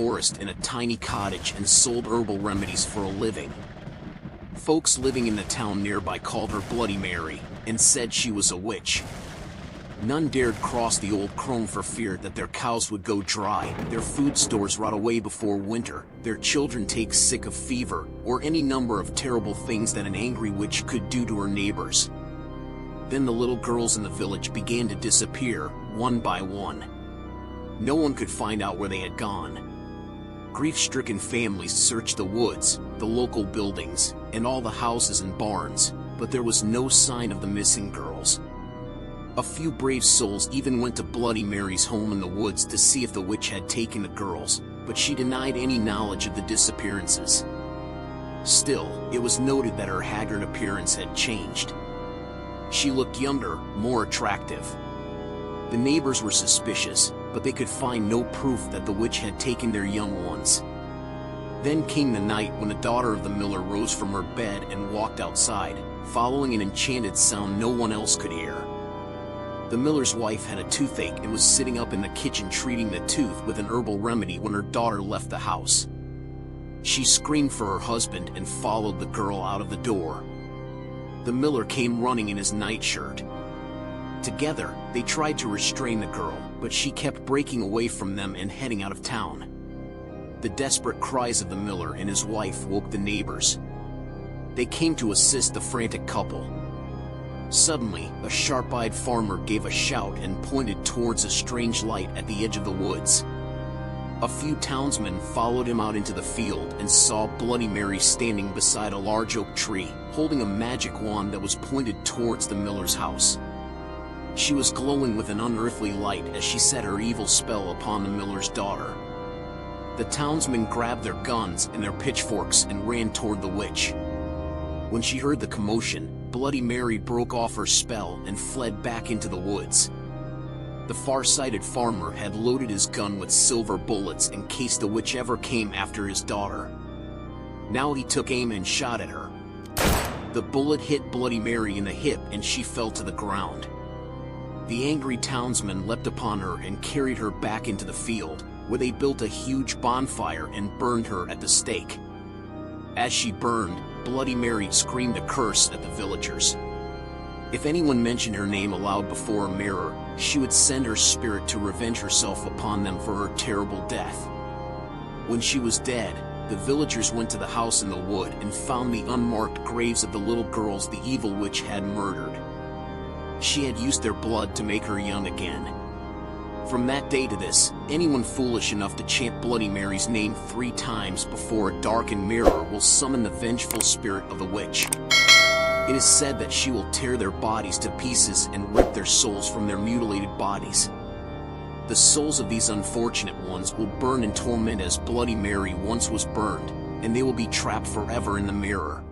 forest in a tiny cottage and sold herbal remedies for a living. Folks living in the town nearby called her Bloody Mary and said she was a witch. None dared cross the old crone for fear that their cows would go dry, their food stores rot away before winter, their children take sick of fever, or any number of terrible things that an angry witch could do to her neighbors. Then the little girls in the village began to disappear, one by one. No one could find out where they had gone. Grief-stricken families searched the woods, the local buildings, and all the houses and barns, but there was no sign of the missing girls. A few brave souls even went to Bloody Mary's home in the woods to see if the witch had taken the girls, but she denied any knowledge of the disappearances. Still, it was noted that her haggard appearance had changed. She looked younger, more attractive. The neighbors were suspicious, but they could find no proof that the witch had taken their young ones. Then came the night when the daughter of the miller rose from her bed and walked outside, following an enchanted sound no one else could hear. The miller's wife had a toothache and was sitting up in the kitchen treating the tooth with an herbal remedy when her daughter left the house. She screamed for her husband and followed the girl out of the door. The miller came running in his nightshirt. Together, they tried to restrain the girl, but she kept breaking away from them and heading out of town. The desperate cries of the miller and his wife woke the neighbors. They came to assist the frantic couple. Suddenly, a sharp-eyed farmer gave a shout and pointed towards a strange light at the edge of the woods. A few townsmen followed him out into the field and saw Bloody Mary standing beside a large oak tree, holding a magic wand that was pointed towards the miller's house. She was glowing with an unearthly light as she set her evil spell upon the miller's daughter. The townsmen grabbed their guns and their pitchforks and ran toward the witch. When she heard the commotion, Bloody Mary broke off her spell and fled back into the woods. The far-sighted farmer had loaded his gun with silver bullets in case the witch ever came after his daughter. Now he took aim and shot at her. The bullet hit Bloody Mary in the hip and she fell to the ground. The angry townsmen leapt upon her and carried her back into the field, where they built a huge bonfire and burned her at the stake. As she burned, Bloody Mary screamed a curse at the villagers. If anyone mentioned her name aloud before a mirror, she would send her spirit to revenge herself upon them for her terrible death. When she was dead, the villagers went to the house in the wood and found the unmarked graves of the little girls the evil witch had murdered. She had used their blood to make her young again. From that day to this, anyone foolish enough to chant Bloody Mary's name 3 times before a darkened mirror will summon the vengeful spirit of the witch. It is said that she will tear their bodies to pieces and rip their souls from their mutilated bodies. The souls of these unfortunate ones will burn in torment as Bloody Mary once was burned, and they will be trapped forever in the mirror.